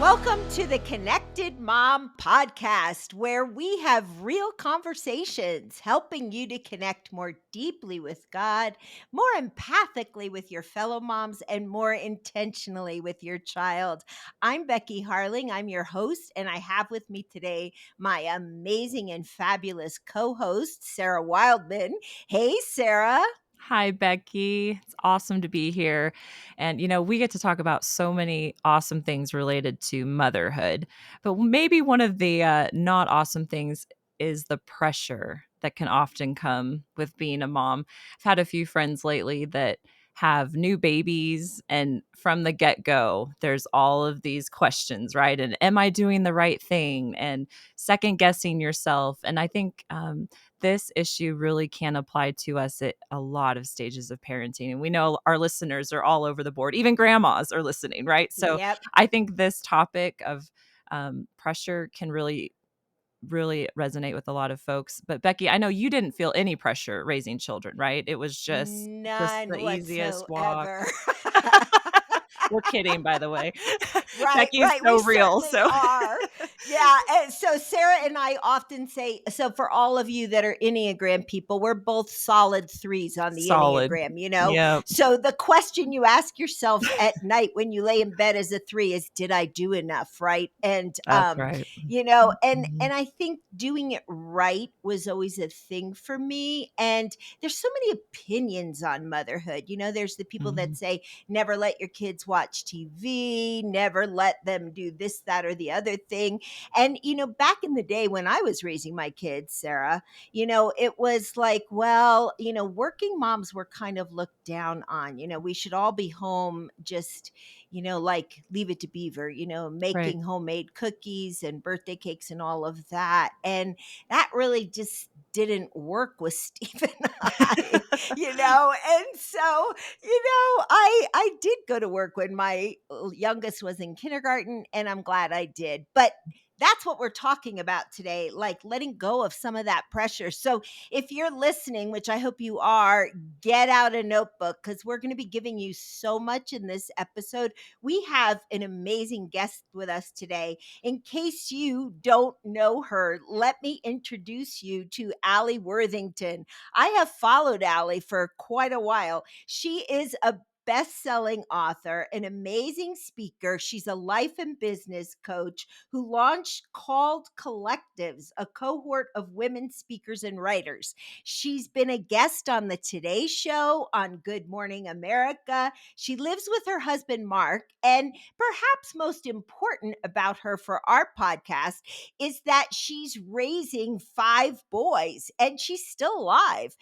Welcome to the Connected Mom podcast, where we have real conversations helping you to connect more deeply with God, more empathically with your fellow moms, and more intentionally with your child. I'm Becky Harling. I'm your host, and I have with me today my amazing and fabulous co host, Sarah Wildman. Hey, Sarah. Hi, Becky. It's awesome to be here. And, we get to talk about so many awesome things related to motherhood. But maybe one of the not awesome things is the pressure that can often come with being a mom. I've had a few friends lately that have new babies, and from the get go, there's all of these questions, right? And am I doing the right thing? And second guessing yourself. And I think, this issue really can apply to us at a lot of stages of parenting. And we know our listeners are all over the board. Even grandmas are listening, right? So Yep. I think this topic of pressure can really, really resonate with a lot of folks. But Becky, I know you didn't feel any pressure raising children, right? It was just None the easiest walk. whatsoever. We're kidding, by the way. Right, Becky is right. We so real. certainly So are. Yeah. And so Sarah and I often say, so for all of you that are Enneagram people, we're both solid threes on the solid. Enneagram. Yep. So the question you ask yourself at night when you lay in bed as a three is, did I do enough? Right. And, That's right. and I think doing it right was always a thing for me. And there's so many opinions on motherhood. There's the people that Mhm. say, never let your kids watch TV, never let them do this, that, or the other thing. And, back in the day when I was raising my kids, Sarah, it was like, well, working moms were kind of looked down on. We should all be home just, like Leave It to Beaver, Right. making homemade cookies and birthday cakes and all of that. And that really just didn't work with Steve and I, and so I did go to work when my youngest was in kindergarten, and I'm glad I did. But that's what we're talking about today, like letting go of some of that pressure. So if you're listening, which I hope you are, get out a notebook because we're going to be giving you so much in this episode. We have an amazing guest with us today. In case you don't know her, let me introduce you to Alli Worthington. I have followed Alli for quite a while. She is a best-selling author, an amazing speaker. She's a life and business coach who launched Called Collectives, a cohort of women speakers and writers. She's been a guest on the Today Show, on Good Morning America. She lives with her husband, Mark, and perhaps most important about her for our podcast is that she's raising 5 boys and she's still alive.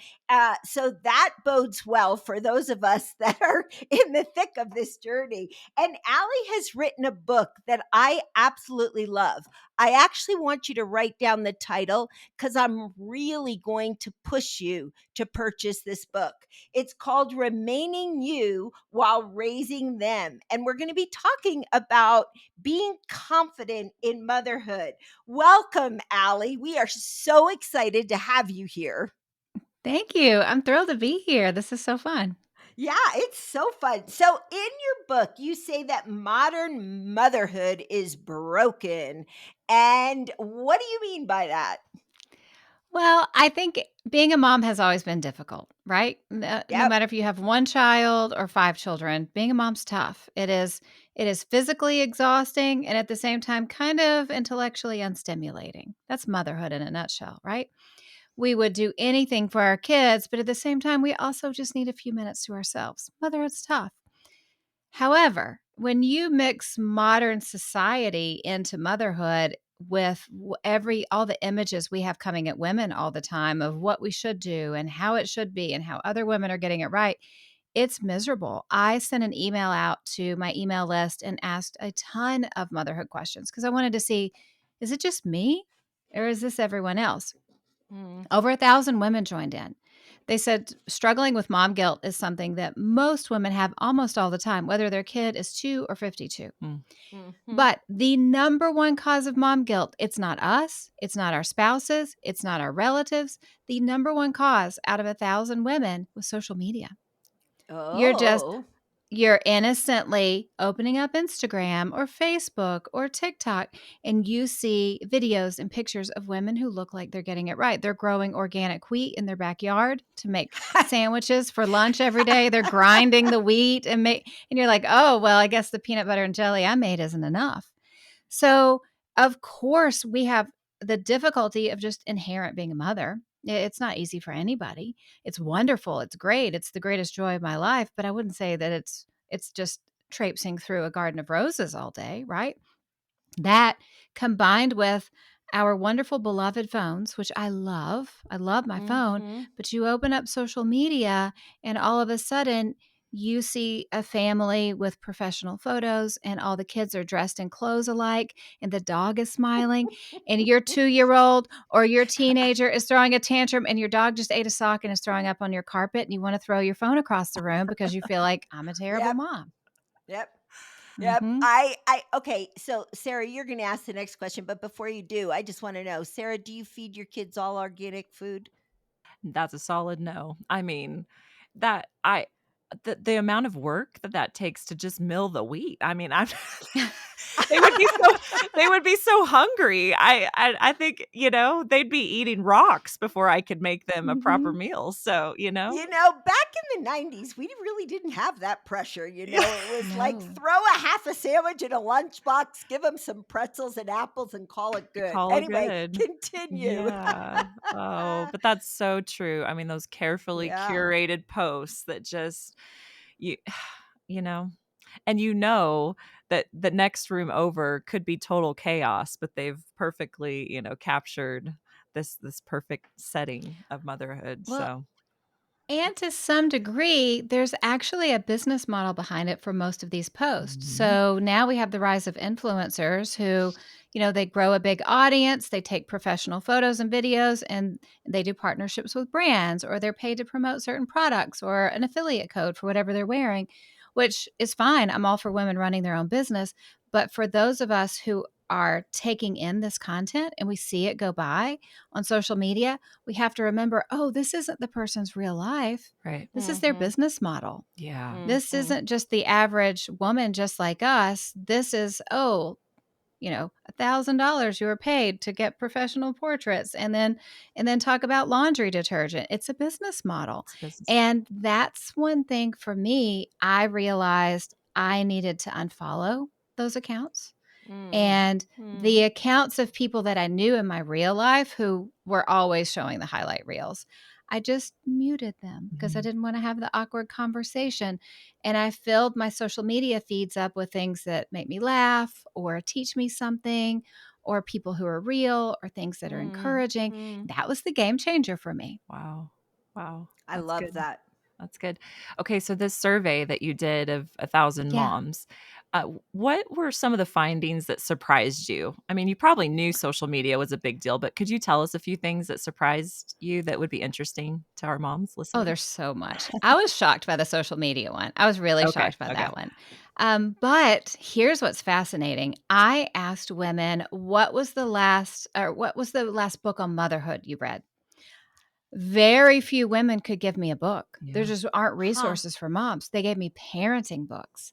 So that bodes well for those of us that are in the thick of this journey. And Alli has written a book that I absolutely love. I actually want you to write down the title because I'm really going to push you to purchase this book. It's called Remaining You While Raising Them. And we're going to be talking about being confident in motherhood. Welcome, Alli. We are so excited to have you here. Thank you. I'm thrilled to be here. This is so fun. Yeah, it's so fun. So, in your book, you say that modern motherhood is broken. And what do you mean by that? Well, I think being a mom has always been difficult, right? No Yep. matter if you have one child or 5 children, being a mom's tough. It is physically exhausting and at the same time kind of intellectually unstimulating. That's motherhood in a nutshell, right? We would do anything for our kids, but at the same time we also just need a few minutes to ourselves. Motherhood's tough. However, when you mix modern society into motherhood with all the images we have coming at women all the time of what we should do and how it should be and how other women are getting it right, it's miserable. I sent an email out to my email list and asked a ton of motherhood questions because I wanted to see, is it just me or is this everyone else? Mm. Over 1,000 women joined in. They said struggling with mom guilt is something that most women have almost all the time, whether their kid is 2 or 52. Mhm. But the number one cause of mom guilt, it's not us, it's not our spouses, it's not our relatives. The number one cause out of 1,000 women was social media. You're just Oh. you're innocently opening up Instagram or Facebook or TikTok, and you see videos and pictures of women who look like they're getting it right. They're growing organic wheat in their backyard to make sandwiches for lunch every day. They're grinding the wheat and you're like, oh, well, I guess the peanut butter and jelly I made isn't enough. So, of course, we have the difficulty of just inherent being a mother. It's not easy for anybody. It's wonderful. It's great. It's the greatest joy of my life, but I wouldn't say that it's just traipsing through a garden of roses all day, right? That combined with our wonderful beloved phones, which I love. I love my phone, Mm-hmm. but you open up social media and all of a sudden you see a family with professional photos and all the kids are dressed in clothes alike and the dog is smiling and your 2-year-old or your teenager is throwing a tantrum and your dog just ate a sock and is throwing up on your carpet and you want to throw your phone across the room because you feel like I'm a terrible Yep. mom. Yep. Yep. Mhm. Okay. So, Sarah, you're going to ask the next question, but before you do, I just want to know, Sarah, do you feed your kids all organic food? That's a solid no. I mean, that I the amount of work that takes to just mill the wheat. I mean, I'm they would be so they would be so hungry. I think, they'd be eating rocks before I could make them a proper Mhm. meal. So, Back in the 90s, we really didn't have that pressure. Yeah. It was like No. throw a half a sandwich in a lunchbox, give them some pretzels and apples, and call it good. Call it Anyway, good. continue. Yeah. Oh, but that's so true. I mean, those carefully Yeah. curated posts that just you you know, and you know that the next room over could be total chaos, but they've perfectly, captured this perfect setting of motherhood. Well, So, and to some degree, there's actually a business model behind it for most of these posts. mhm. So now we have the rise of influencers who, they grow a big audience, they take professional photos and videos, and they do partnerships with brands, or they're paid to promote certain products or an affiliate code for whatever they're wearing, which is fine. I'm all for women running their own business. But for those of us who are taking in this content and we see it go by on social media, we have to remember, oh, this isn't the person's real life. Right. This is their Mhm. business model. Yeah. This Mhm. isn't just the average woman just like us. This is, $1,000 you were paid to get professional portraits and then talk about laundry detergent. It's a business model. It's a business. And that's one thing for me, I realized I needed to unfollow those accounts and the Mhm. accounts of people that I knew in my real life who were always showing the highlight reels. I just muted them because I Mhm. didn't want to have the awkward conversation. And I filled my social media feeds up with things that make me laugh or teach me something or people who are real or things that are encouraging. Mhm. That was the game changer for me. Wow. Wow. I That's love good. that. That's good. Okay, so this survey that you did of 1,000 Yeah. moms, what were some of the findings that surprised you? I mean, you probably knew social media was a big deal, but could you tell us a few things that surprised you that would be interesting to our moms Oh, listening? there's so much. I was shocked by the social media one. I was really Okay, shocked by okay. that one. But here's what's fascinating. I asked women, what was the last book on motherhood you read? Very few women could give me a book. There Yeah. just aren't Huh. resources for moms. They gave me parenting books.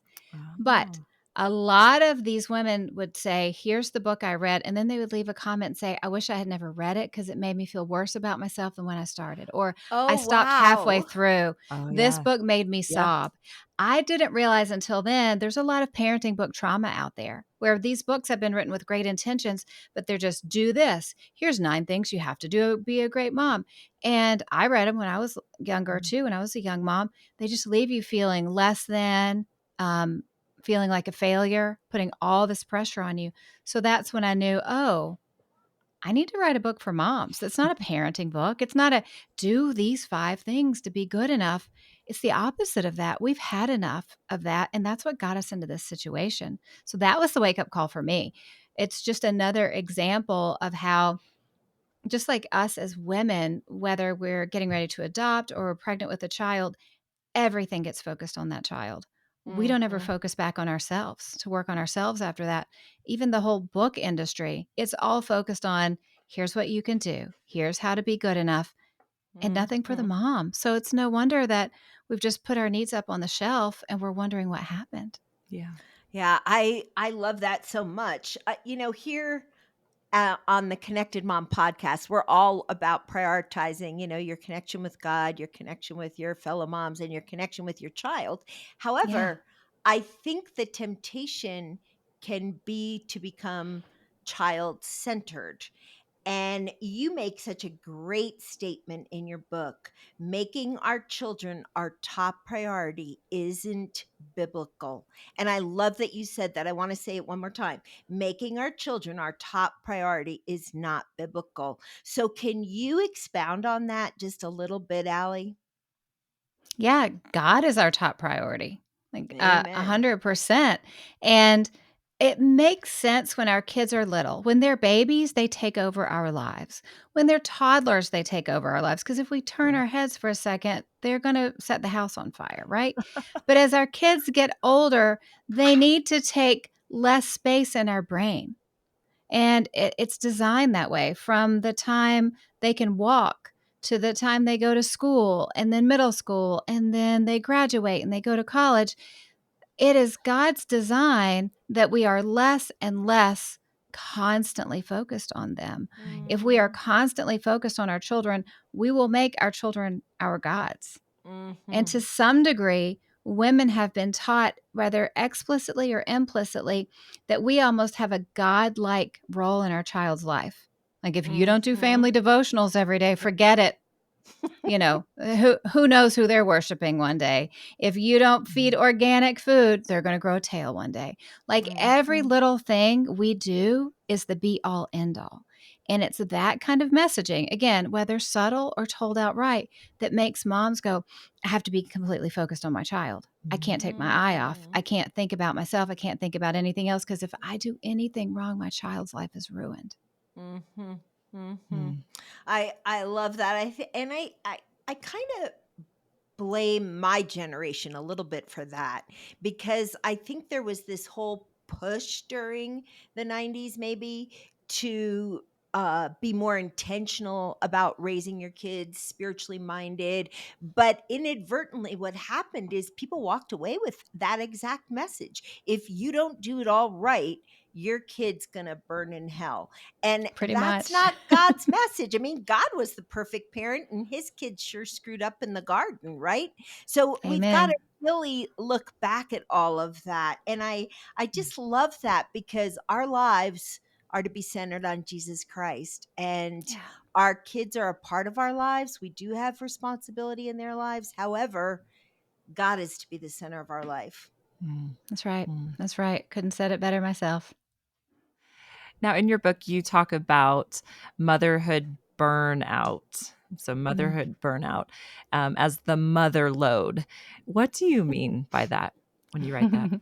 But Oh, a lot of these women would say, here's the book I read. And then they would leave a comment and say, I wish I had never read it because it made me feel worse about myself than when I started. Or I Oh, stopped halfway wow. through. oh, This yeah. book made me Yeah. sob. I didn't realize until then there's a lot of parenting book trauma out there where these books have been written with great intentions, but they're just do this. Here's 9 things you have to do to be a great mom. And I read them when I was younger Mm, too, when I was a young mom. They just leave you feeling less than, um, feeling like a failure, putting all this pressure on you. So that's when I knew, oh, I need to write a book for moms. It's not a parenting book. It's not a do these 5 things to be good enough. It's the opposite of that. We've had enough of that. And that's what got us into this situation. So that was the wake up call for me. It's just another example of how, just like us as women, whether we're getting ready to adopt or we're pregnant with a child, everything gets focused on that child. We don't ever Mhm. focus back on ourselves to work on ourselves after that. Even the whole book industry, it's all focused on here's what you can do, here's how to be good enough. and nothing for the Mhm. mom. So it's no wonder that we've just put our needs up on the shelf and we're wondering what happened. Yeah. Yeah, I love that so much. Here on the Connected Mom podcast, we're all about prioritizing, your connection with God, your connection with your fellow moms, and your connection with your child. Yeah. However, I think the temptation can be to become child centered. And you make such a great statement in your book. Making our children our top priority isn't biblical. And I love that you said that. I want to say it one more time. Making our children our top priority is not biblical. So, can you expound on that just a little bit, Allie? Yeah, God is our top priority, like Amen. 100%. And it makes sense when our kids are little. When they're babies, they take over our lives. When they're toddlers, they take over our lives. Because if we turn Yeah. our heads for a second, they're going to set the house on fire, right? But as our kids get older, they need to take less space in our brain. And it's designed that way from the time they can walk to the time they go to school and then middle school and then they graduate and they go to college. It is God's design that we are less and less constantly focused on them. Right. If we are constantly focused on our children, we will make our children our gods. And Mm-hmm. to some degree, women have been taught, whether explicitly or implicitly, that we almost have a godlike role in our child's life. Like if you don't do Mm-hmm. family devotionals every day, forget it. Who knows who they're worshiping one day. If you don't feed organic food, they're going to grow a tail one day. Like every Mm-hmm. little thing we do is the be all end all. And it's that kind of messaging, again, whether subtle or told outright, that makes moms go, I have to be completely focused on my child. I can't take my eye off. I can't think about myself. I can't think about anything else because if I do anything wrong, my child's life is ruined. Mm-hmm. Mm-hmm. Mm. I love that. I kind of blame my generation a little bit for that because I think there was this whole push during the 90s maybe to be more intentional about raising your kids spiritually minded, but inadvertently what happened is people walked away with that exact message. If you don't do it all right, your kid's gonna burn in hell. And Pretty that's much. not God's message. I mean, God was the perfect parent and his kids sure screwed up in the garden, right? So we've got to Amen. really look back at all of that. And I just love that because our lives are to be centered on Jesus Christ, and Yeah. our kids are a part of our lives. We do have responsibility in their lives. However, God is to be the center of our life. Mm. That's right. Mm. That's right. Couldn't said it better myself. Now, in your book, you talk about motherhood burnout. So, Mm. motherhood burnout as the mother load. What do you mean by that when you write that?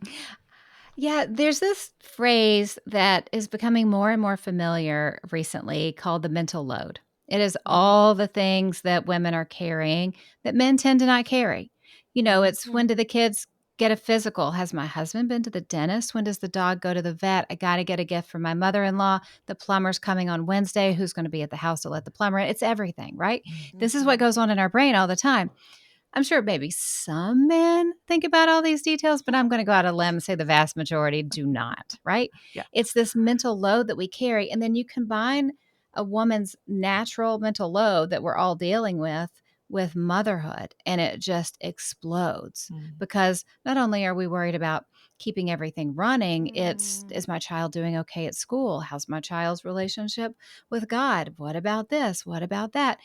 Yeah, there's this phrase that is becoming more and more familiar recently called the mental load. It is Mhm. all the things that women are carrying that men tend to not carry. It's when Mhm. do the kids get a physical? Has my husband been to the dentist? When does the dog go to the vet? I got to get a gift for my mother in law. The plumber's coming on Wednesday. Who's going to be at the house to let the plumber in? It's everything, right? This is what Mhm. goes on in our brain all the time. I'm sure maybe some men think about all these details, but I'm going to go out on a limb and say the vast majority do not, right? Yeah. It's this mental load that we carry. And then you combine a woman's natural mental load that we're all dealing with motherhood, and it just explodes Mm. because not only are we worried about keeping everything running, it's Mm. is my child doing okay at school? How's my child's relationship with God? What about this? What about that?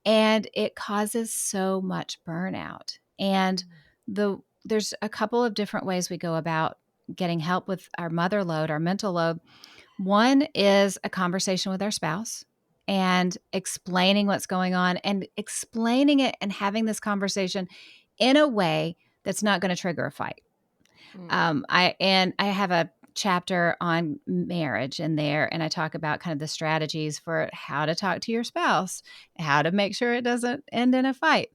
And it causes so much burnout. And there's a couple of different ways we go about getting help with our mother load, our mental load. One is a conversation with our spouse and explaining what's going on and explaining it and having this conversation in a way that's not going to trigger a fight. Mm. I have a chapter on marriage in there, and I talk about kind of the strategies for how to talk to your spouse, how to make sure it doesn't end in a fight.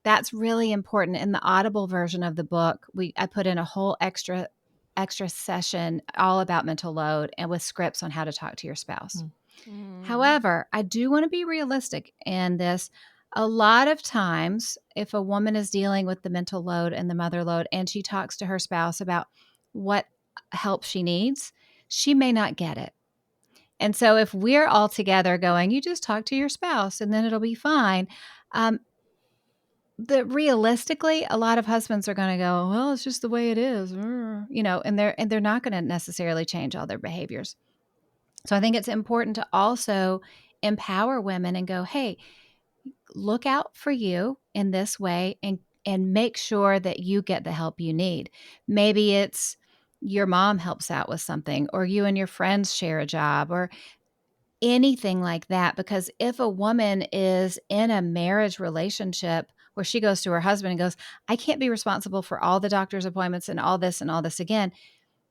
That's really important. In the Audible version of the book, I put in a whole extra session all about mental load and with scripts on how to talk to your spouse. Mm. Mm. However, I do want to be realistic in this. A lot of times, if a woman is dealing with the mental load and the mother load, and she talks to her spouse about what help she needs, she may not get it. And so, if we're all together going, you just talk to your spouse and then it'll be fine. Um, realistically, a lot of husbands are going to go, well, it's just the way it is, and they're not going to necessarily change all their behaviors. So, I think it's important to also empower women and go, hey, look out for you in this way and make sure that you get the help you need. Maybe it's your mom helps out with something, or you and your friends share a job, or anything like that. Because if a woman is in a marriage relationship where she goes to her husband and goes, I can't be responsible for all the doctor's appointments and all this again,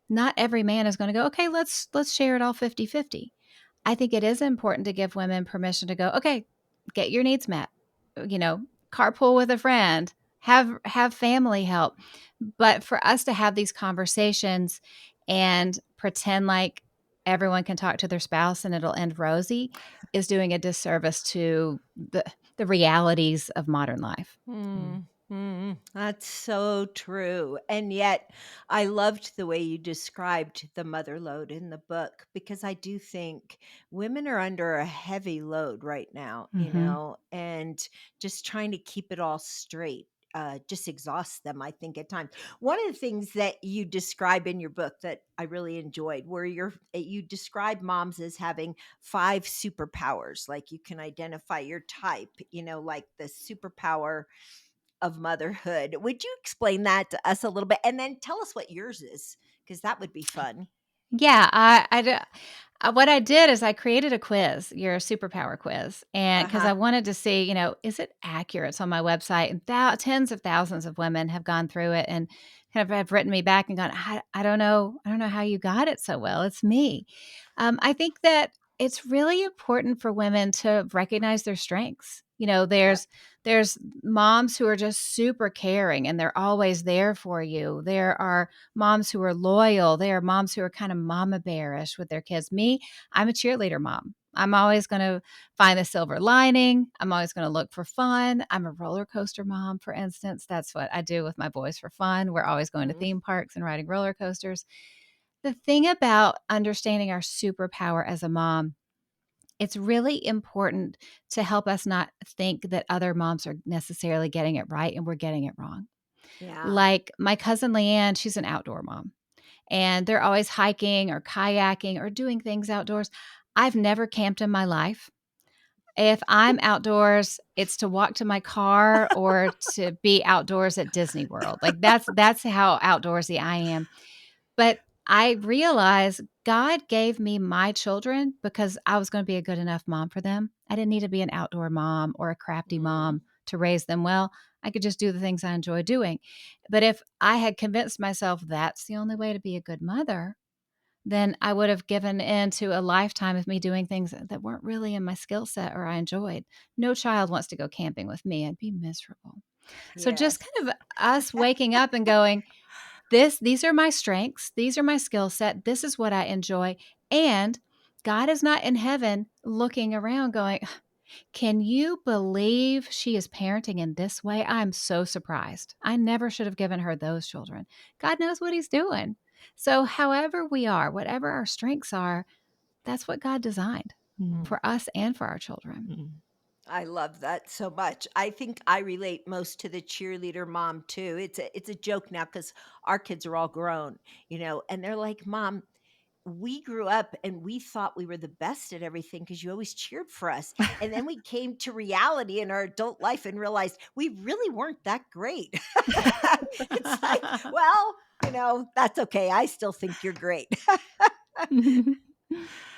not every man is going to go, okay, let's share it all 50-50. I think it is important to give women permission to go, okay, get your needs met, you know, carpool with a friend, have family help. But for us to have these conversations and pretend like everyone can talk to their spouse and it'll end rosy is doing a disservice to the realities of modern life. That's so true. And yet, I loved the way you described the mother load in the book because I do think women are under a heavy load right now, Mm-hmm. and just trying to keep it all straight. Just exhausts them, I think, at times. One of the things that you describe in your book that I really enjoyed, where you describe moms as having 5 superpowers, like you can identify your type, like the superpower of motherhood. Would you explain that to us a little bit? And then tell us what yours is, because that would be fun. Yeah, what I did is I created a quiz, your superpower quiz, and because Uh-huh. I wanted to see, is it accurate? It's on my website, and tens of thousands of women have gone through it and kind of have written me back and gone, I don't know how you got it so well. It's me. I think that it's really important for women to recognize their strengths. Yep. There's moms who are just super caring and they're always there for you. There are moms who are loyal. There are moms who are kind of mama bearish with their kids. Me, I'm a cheerleader mom. I'm always going to find the silver lining. I'm always going to look for fun. I'm a roller coaster mom, for instance. That's what I do with my boys for fun. We're always going to Mhm. theme parks and riding roller coasters. The thing about understanding our superpower as a mom, it's really important to help us not think that other moms are necessarily getting it right and we're getting it wrong. Yeah. Like my cousin Leanne, she's an outdoor mom and they're always hiking or kayaking or doing things outdoors. I've never camped in my life. If I'm outdoors, it's to walk to my car or to be outdoors at Disney World. Like that's how outdoorsy I am. But I realize God gave me my children because I was going to be a good enough mom for them. I didn't need to be an outdoor mom or a crafty Mm. mom to raise them well. I could just do the things I enjoy doing. But if I had convinced myself that's the only way to be a good mother, then I would have given in to a lifetime of me doing things that weren't really in my skill set or I enjoyed. No child wants to go camping with me. I'd be miserable. So just Yes. kind of us waking up and going, these are my strengths, these are my skill set, this is what I enjoy. And God is not in heaven looking around going, can you believe she is parenting in this way? I'm so surprised. I never should have given her those children. God knows what he's doing. So, however we are, whatever our strengths are, that's what God designed Mm. for us and for our children. Mm. I love that so much. I think I relate most to the cheerleader mom too. It's a joke now because our kids are all grown, and they're like, "Mom, we grew up and we thought we were the best at everything because you always cheered for us. And then we came to reality in our adult life and realized we really weren't that great." It's like, well, that's okay. I still think you're great.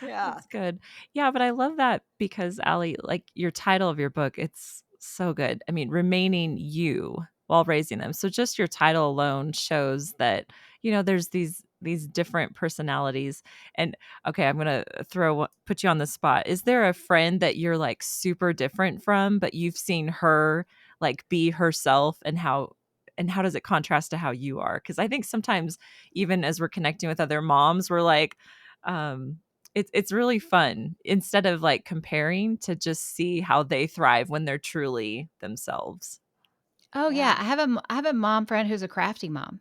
Yeah. That's good. Yeah, but I love that because Allie, like your title of your book, it's so good. I mean, remaining you while raising them. So just your title alone shows that, there's these different personalities. And okay, I'm going to put you on the spot. Is there a friend that you're like super different from, but you've seen her like be herself and how does it contrast to how you are? Cuz I think sometimes even as we're connecting with other moms, we're like it's really fun instead of like comparing, to just see how they thrive when they're truly themselves. Oh, yeah. Yeah. I have a mom friend who's a crafty mom,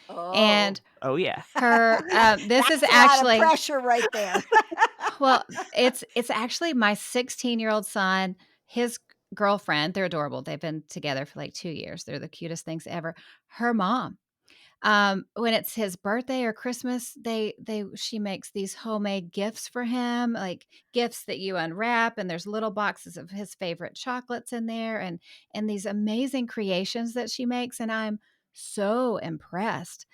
Oh. and Oh yeah. her this is That's a lot of actually pressure right there. well, it's actually my 16-year-old son, his girlfriend. They're adorable. They've been together for like 2 years. They're the cutest things ever. Her mom. When it's his birthday or Christmas, she makes these homemade gifts for him, like gifts that you unwrap, and there's little boxes of his favorite chocolates in there, and these amazing creations that she makes, and I'm so impressed.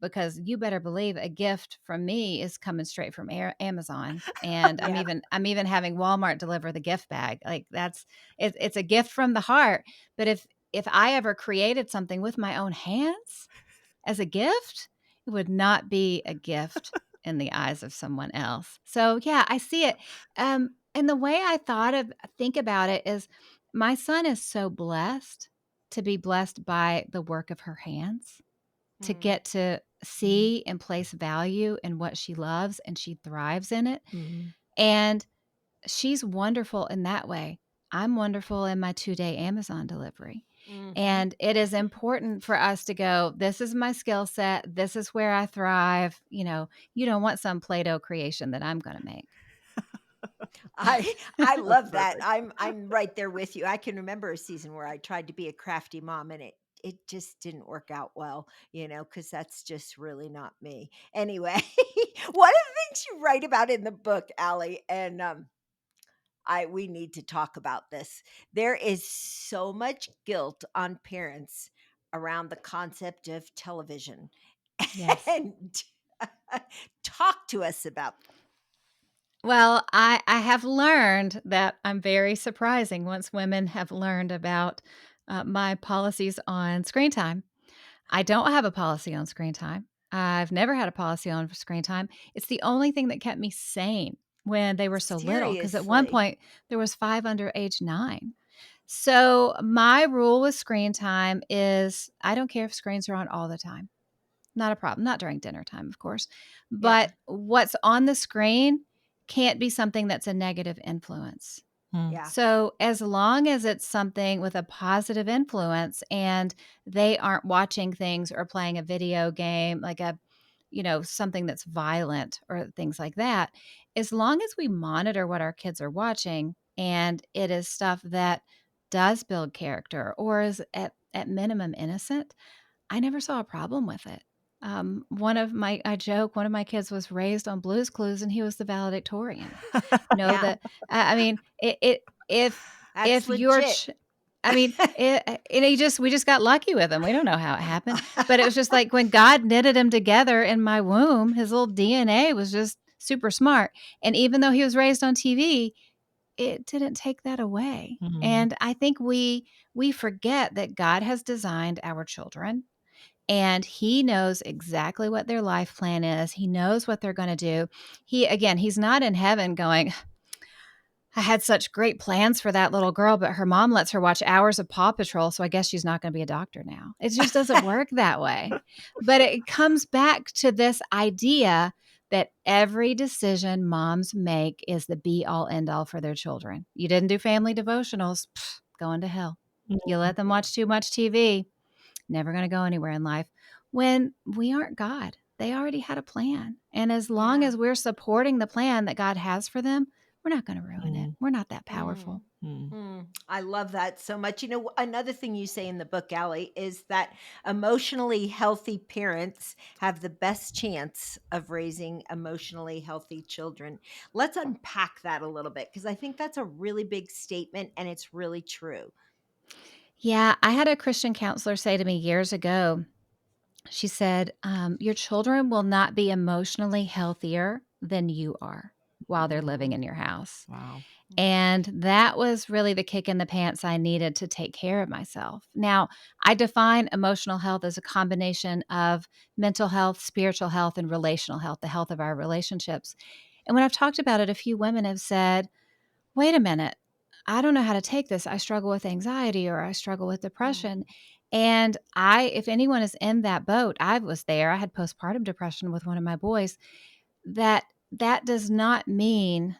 Because you better believe a gift from me is coming straight from Amazon, and Yeah. I'm even having Walmart deliver the gift bag. Like it's a gift from the heart. But if I ever created something with my own hands as a gift, it would not be a gift in the eyes of someone else. So yeah, I see it. And the way I think about it is my son is so blessed to be blessed by the work of her hands, to Mm. get to see and place value in what she loves, and she thrives in it. Mhm. And she's wonderful in that way. I'm wonderful in my 2-day Amazon delivery. Mhm. And it is important for us to go, this is my skill set. This is where I thrive. You don't want some Play-Doh creation that I'm going to make. I That's love that. perfect. I'm right there with you. I can remember a season where I tried to be a crafty mom and it just didn't work out well, because that's just really not me. Anyway, one of the things you write about in the book, Allie, and I we need to talk about this. There is so much guilt on parents around the concept of television. Yes. And talk to us about Well, I have learned that I'm very surprising once women have learned about my policies on screen time. I don't have a policy on screen time. I've never had a policy on screen time. It's the only thing that kept me sane when they were so little, because at one seriously. point there was 5 under age 9. So my rule with screen time is I don't care if screens are on all the time. Not a problem. Not during dinner time, of course. Yeah. But what's on the screen can't be something that's a negative influence. Mm. Yeah. So as long as it's something with a positive influence and they aren't watching things or playing a video game, like something that's violent or things like that, as long as we monitor what our kids are watching and it is stuff that does build character or is at minimum innocent, I never saw a problem with it. I joke, one of my kids was raised on Blue's Clues and he was the valedictorian. Yeah. That I mean, it That's if your legit. ch I mean, and we just got lucky with him. We don't know how it happened, but it was just like when God knitted him together in my womb, his little DNA was just super smart. And even though he was raised on TV, it didn't take that away. Mhm. And I think we forget that God has designed our children and he knows exactly what their life plan is. He knows what they're going to do. He's not in heaven going, I had such great plans for that little girl, but her mom lets her watch hours of Paw Patrol, so I guess she's not going to be a doctor now. It just doesn't work that way. But it comes back to this idea that every decision moms make is the be all end all for their children. You didn't do family devotionals, going to hell. You Mhm. let them watch too much TV, never going to go anywhere in life. When we aren't God, they already had a plan. And as long Yeah. as we're supporting the plan that God has for them, we're not going to ruin it. Mm. We're not that Mm. powerful. Mm. I love that so much. Another thing you say in the book, Allie, is that emotionally healthy parents have the best chance of raising emotionally healthy children. Let's unpack that a little bit because I think that's a really big statement and it's really true. Yeah, I had a Christian counselor say to me years ago, she said, your children will not be emotionally healthier than you are while they're living Mm. in your house. Wow. And that was really the kick in the pants I needed to take care of myself. Now, I define emotional health as a combination of mental health, spiritual health, and relational health, the health of our relationships. And when I've talked about it, a few women have said, wait a minute, I don't know how to take this. I struggle with anxiety or I struggle with Mm. depression. And if anyone is in that boat, I was there. I had postpartum depression with one of my boys. That that does not mean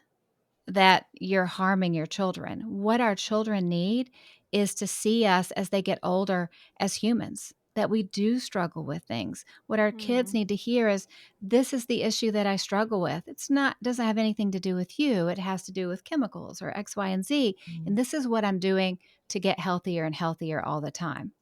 that you're harming your children. What our children need is to see us as they get older as humans, that we do struggle with things. What our kids Mm. need to hear is, this is the issue that I struggle with. It's not, doesn't have anything to do with you. It has to do with chemicals or X, Y, and Z. And this is what I'm doing to get healthier and healthier all the time.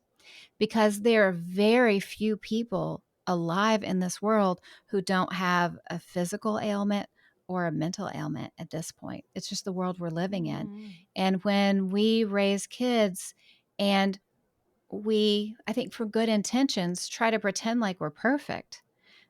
Because there are very few people alive in this world who don't have a physical ailment or a mental ailment at this point. It's just the world we're living in. Mm. And when we raise kids and we, I think for good intentions, try to pretend like we're perfect,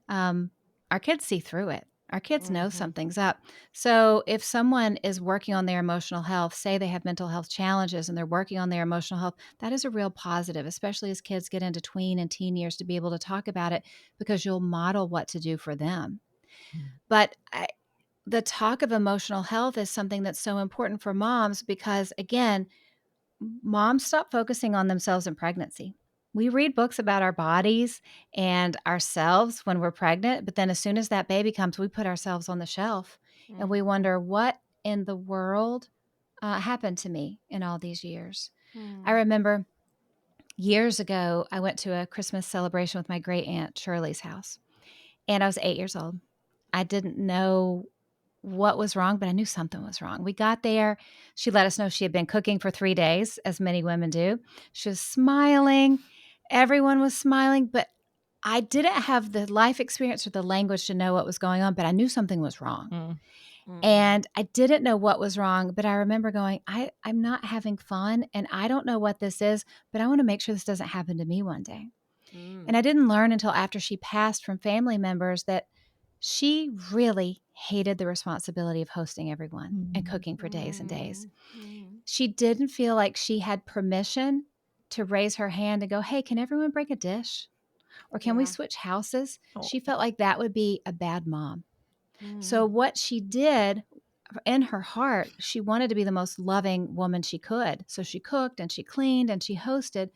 our kids see through it. Our kids know Mhm. something's up. So if someone is working on their emotional health, say they have mental health challenges and they're working on their emotional health, that is a real positive, especially as kids get into tween and teen years, to be able to talk about it, because you'll model what to do for them. But the talk of emotional health is something that's so important for moms because, again, moms stop focusing on themselves in pregnancy. We read books about our bodies and ourselves when we're pregnant, but then as soon as that baby comes, we put ourselves on the shelf and we Mhm. wonder, what in the world happened to me in all these years? I Mm. remember years ago, I went to a Christmas celebration with my great aunt Shirley's house, and I was 8 years old. I didn't know what was wrong, but I knew something was wrong. We got there. She let us know she had been cooking for 3 days, as many women do. She was smiling. Everyone was smiling, but I didn't have the life experience or the language to know what was going on, but I knew something was wrong. Mm. Mm. And I didn't know what was wrong, but I remember going, I'm not having fun, and I don't know what this is, but I want to make sure this doesn't happen to me one day. Mm. And I didn't learn until after she passed from family members that she really hated the responsibility of hosting everyone and Mm. cooking for days and days. Mm. Mm. She didn't feel like she had permission to raise her hand and go, hey, can everyone bring a dish? Or can we Yeah. switch houses? Oh. She felt like that would be a bad mom. So, Mm. what she did in her heart, she wanted to be the most loving woman she could. So, she cooked and she cleaned and she hosted.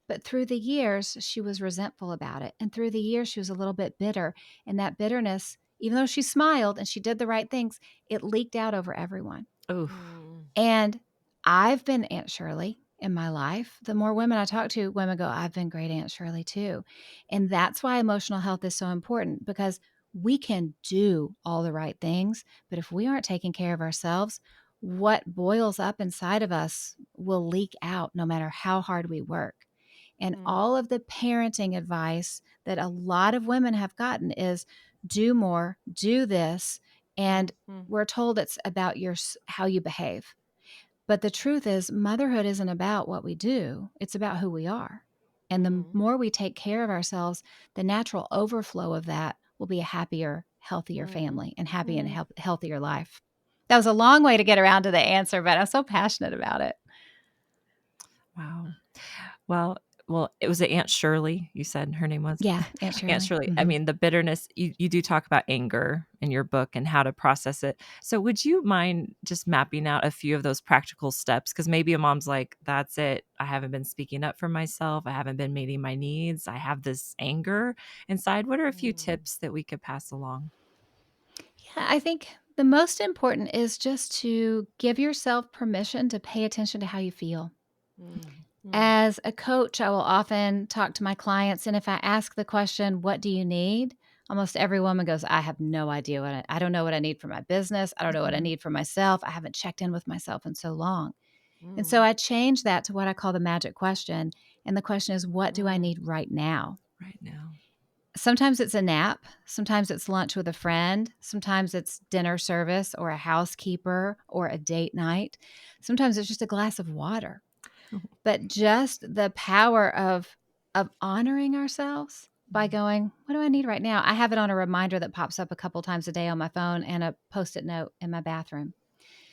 But through the years, she was resentful about it. And through the years, she was a little bit bitter. And that bitterness, even though she smiled and she did the right things, it leaked out over everyone. Oh. Mm. And I've been Aunt Shirley in my life. The more women I talk to, women go, I've been great Aunt Shirley too. And that's why emotional health is so important, because we can do all the right things, but if we aren't taking care of ourselves, what boils up inside of us will leak out no matter how hard we work. And Mm. all of the parenting advice that a lot of women have gotten is, do more, do this. And Mhm. we're told it's about how you behave. But the truth is, motherhood isn't about what we do, it's about who we are. And the Mm. more we take care of ourselves, the natural overflow of that will be a happier, healthier Mm. family and happy and Mm. healthier life. That was a long way to get around to the answer, but I'm so passionate about it. Wow. Well, it was Aunt Shirley, you said her name was? Yeah, Aunt Aunt Shirley. Shirley. I Mm-hmm. mean, the bitterness, you do talk about anger in your book and how to process it. So would you mind just mapping out a few of those practical steps? Because maybe a mom's like, that's it. I haven't been speaking up for myself. I haven't been meeting my needs. I have this anger inside. What are a few Mm. tips that we could pass along? Yeah, I think the most important is just to give yourself permission to pay attention to how you feel. Mm. Mm. As a coach, I will often talk to my clients, and if I ask the question, what do you need? Almost every woman goes, I have no idea I don't know what I need for my business. I don't know what I Mhm. need for myself. I haven't checked in with myself in so long. And so Mm. I changed that to what I call the magic question. And the question is, what do I Mm. need right now? Right now. Sometimes it's a nap. Sometimes it's lunch with a friend. Sometimes it's dinner service or a housekeeper or a date night. Sometimes it's just a glass of water. But just the power of honoring ourselves by going, what do I need right now? I have it on a reminder that pops up a couple times a day on my phone and a Post-it note in my bathroom,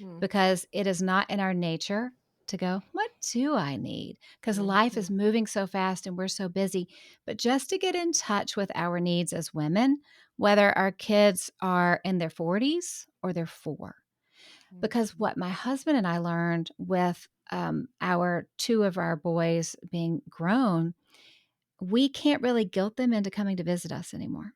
Mm. because it is not in our nature to go, what do I need? Because life is Mhm. moving so fast and we're so busy. But just to get in touch with our needs as women, whether our kids are in their 40s or they're 4. Because Mhm. what my husband and I learned with our 2 of our boys being grown, we can't really guilt them into coming to visit us anymore.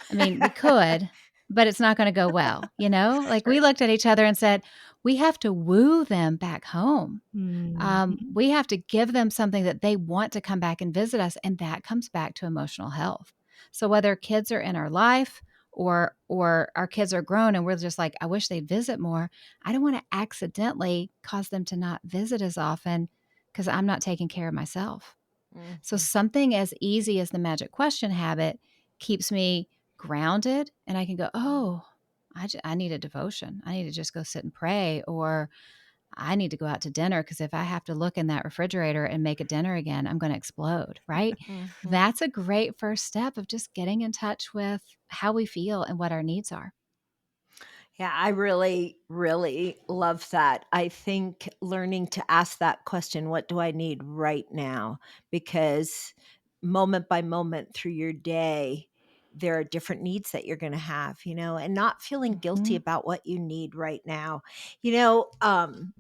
I mean, we could, but it's not going to go well. Like we looked at each other and said, we have to woo them back home. Mhm. We have to give them something that they want to come back and visit us. And that comes back to emotional health. So whether kids are in our life or our kids are grown and we're just like, I wish they'd visit more, I don't want to accidentally cause them to not visit as often because I'm not taking care of myself. So Mhm. something as easy as the magic question habit keeps me grounded, and I can go, oh, I need a devotion. I need to just go sit and pray, or I need to go out to dinner because if I have to look in that refrigerator and make a dinner again, I'm going to explode, right? Mhm. That's a great first step of just getting in touch with how we feel and what our needs are. Yeah, I really, really love that. I think learning to ask that question, what do I need right now? Because moment by moment through your day, there are different needs that you're going to have, and not feeling guilty Mhm. about what you need right now. You know, um,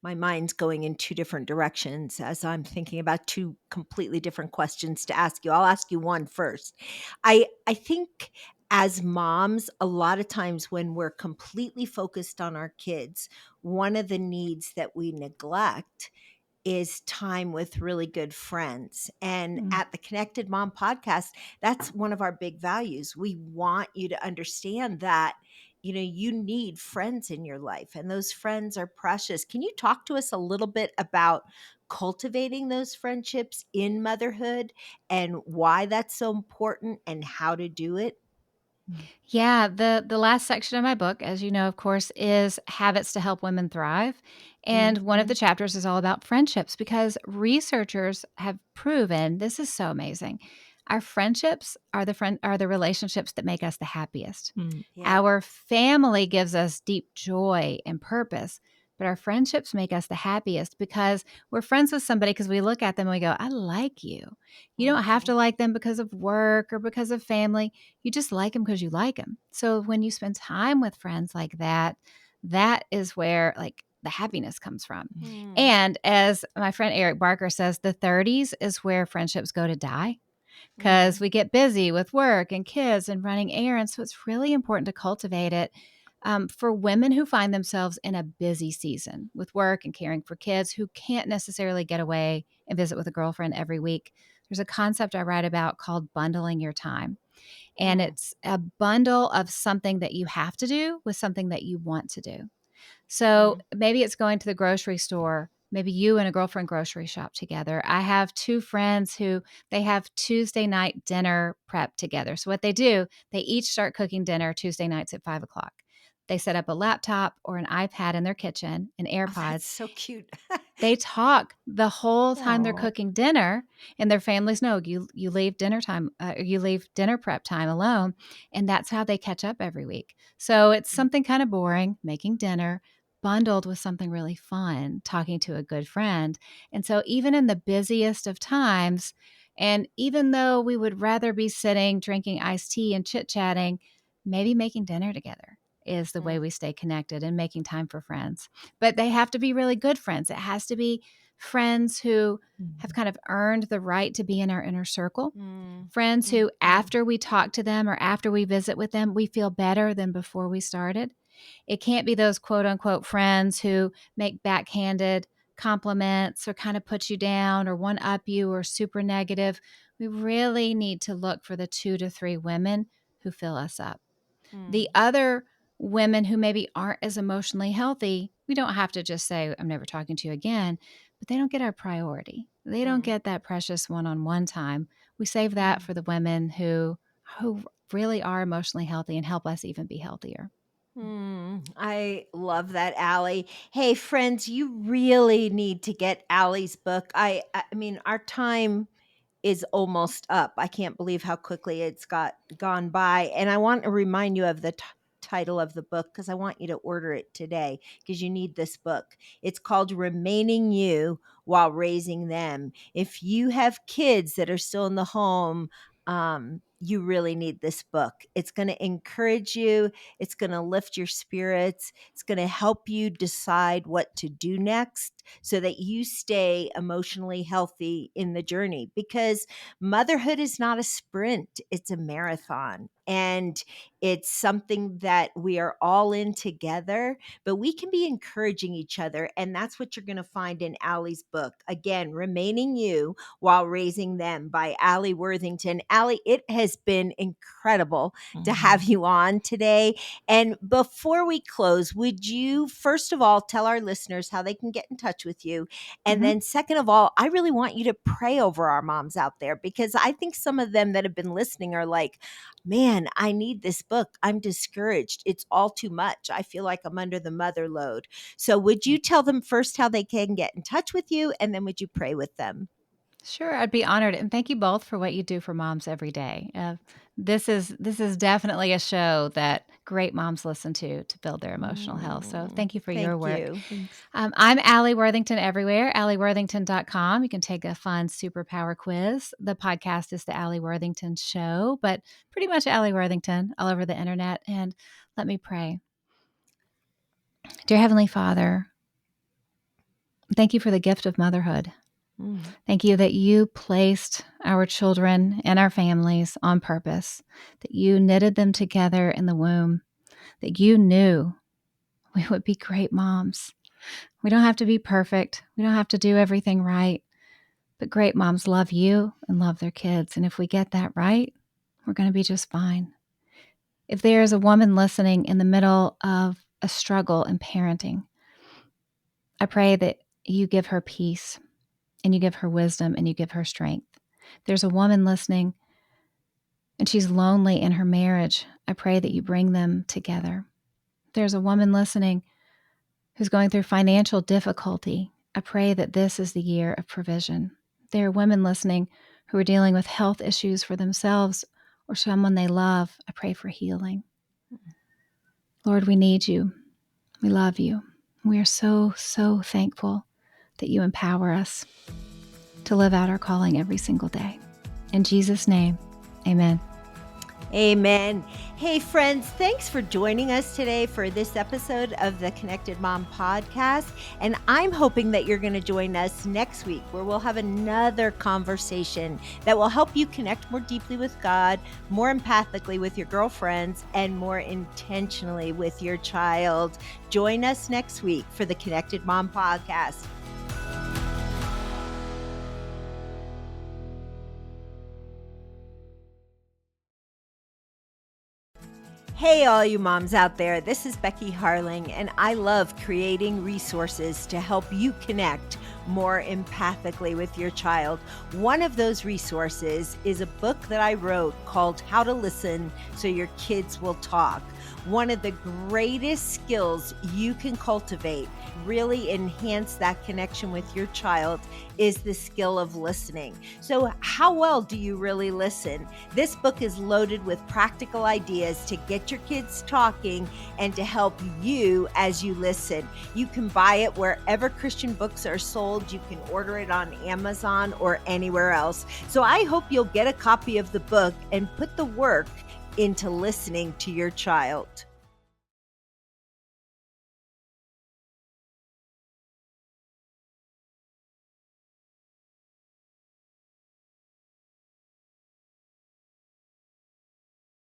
my mind's going in two different directions as I'm thinking about two completely different questions to ask you. I'll ask you one first. I think as moms, a lot of times when we're completely focused on our kids, one of the needs that we neglect is time with really good friends. And Mm. at the Connected Mom podcast, that's one of our big values. We want you to understand that you need friends in your life and those friends are precious. Can you talk to us a little bit about cultivating those friendships in motherhood and why that's so important and how to do it? Yeah, the last section of my book, as you know, of course, is Habits to Help Women Thrive. And one of the Mhm. chapters is all about friendships because researchers have proven this is so amazing. Our friendships are the relationships that make us the happiest. Mm. Yeah. Our family gives us deep joy and purpose, but our friendships make us the happiest because we're friends with somebody because we look at them and we go, I like you. You don't have Mhm. to like them because of work or because of family. You just like them because you like them. So when you spend time with friends like that, that is where like the happiness comes from. Mm. And as my friend Eric Barker says, the 30s is where friendships go to die because Mm. we get busy with work and kids and running errands. So it's really important to cultivate it. For women who find themselves in a busy season with work and caring for kids who can't necessarily get away and visit with a girlfriend every week, there's a concept I write about called bundling your time. And Mm. it's a bundle of something that you have to do with something that you want to do. So Mm. maybe it's going to the grocery store. Maybe you and a girlfriend grocery shop together. I have two friends who they have Tuesday night dinner prep together. So what they do, they each start cooking dinner Tuesday nights at 5 o'clock. They set up a laptop or an iPad in their kitchen and Oh, that's AirPods. so cute. They talk the whole time they're Aw. cooking dinner, and their families know you leave dinner time, you leave dinner prep time alone, and that's how they catch up every week. So it's something kind of boring, making dinner, bundled with something really fun, talking to a good friend. And so even in the busiest of times, and even though we would rather be sitting drinking iced tea and chit chatting, maybe making dinner together is the way Mm. we stay connected and making time for friends. But they have to be really good friends. It has to be friends who have Mhm. kind of earned the right to be in our inner circle. Mm. Friends who, Mhm. after we talk to them or after we visit with them, we feel better than before we started. It can't be those quote unquote friends who make backhanded compliments or kind of put you down or one up you or super negative. We really need to look for the 2 to 3 women who fill us up. The Mm. other women who maybe aren't as emotionally healthy, we don't have to just say, I'm never talking to you again, but they don't get our priority. They don't Mm. get that precious one on one time. We save that Mm. for the women who really are emotionally healthy and help us even be healthier. I love that, Allie. Hey, friends, you really need to get Allie's book. I mean, our time is almost up. I can't believe how quickly it's gone by. And I want to remind you of the title of the book because I want you to order it today because you need this book. It's called Remaining You While Raising Them. If you have kids that are still in the home, you really need this book. It's going to encourage you. It's going to lift your spirits. It's going to help you decide what to do next so that you stay emotionally healthy in the journey, because motherhood is not a sprint, it's a marathon. And it's something that we are all in together, but we can be encouraging each other. And that's what you're going to find in Alli's book. Again, Remaining You While Raising Them by Alli Worthington. Alli, it has been incredible to have you on today. And before we close, would you first of all tell our listeners how they can get in touch with you? And Mhm. then second of all, I really want you to pray over our moms out there, because I think some of them that have been listening are like, man, I need this book. I'm discouraged. It's all too much. I feel like I'm under the mother load. So would you tell them first how they can get in touch with you, and then would you pray with them? Sure, I'd be honored, and thank you both for what you do for moms every day. This is definitely a show that great moms listen to build their emotional health. So thank you for your Thank work. you. Thanks. I'm Alli Worthington everywhere, alliworthington.com. You can take a fun superpower quiz. The podcast is the Alli Worthington Show, but pretty much Alli Worthington all over the internet. And let me pray. Dear Heavenly Father, thank you for the gift of motherhood. Thank you that you placed our children and our families on purpose, that you knitted them together in the womb, that you knew we would be great moms. We don't have to be perfect. We don't have to do everything right. But great moms love you and love their kids. And if we get that right, we're going to be just fine. If there is a woman listening in the middle of a struggle in parenting, I pray that you give her peace and you give her wisdom and you give her strength. If there's a woman listening and she's lonely in her marriage, I pray that you bring them together. If there's a woman listening who's going through financial difficulty, I pray that this is the year of provision. There are women listening who are dealing with health issues for themselves or someone they love. I pray for healing. Lord, we need you. We love you. We are so, so thankful that you empower us to live out our calling every single day. In Jesus' name, amen. Amen. Hey, friends, thanks for joining us today for this episode of the Connected Mom Podcast. And I'm hoping that you're going to join us next week, where we'll have another conversation that will help you connect more deeply with God, more empathically with your girlfriends, and more intentionally with your child. Join us next week for the Connected Mom Podcast. Hey, all you moms out there, this is Becky Harling, and I love creating resources to help you connect more empathically with your child. One of those resources is a book that I wrote called How to Listen So Your Kids Will Talk. One of the greatest skills you can cultivate, really enhance that connection with your child, is the skill of listening. So how well do you really listen? This book is loaded with practical ideas to get your kids talking and to help you as you listen. You can buy it wherever Christian books are sold. You can order it on Amazon or anywhere else. So I hope you'll get a copy of the book and put the work into listening to your child.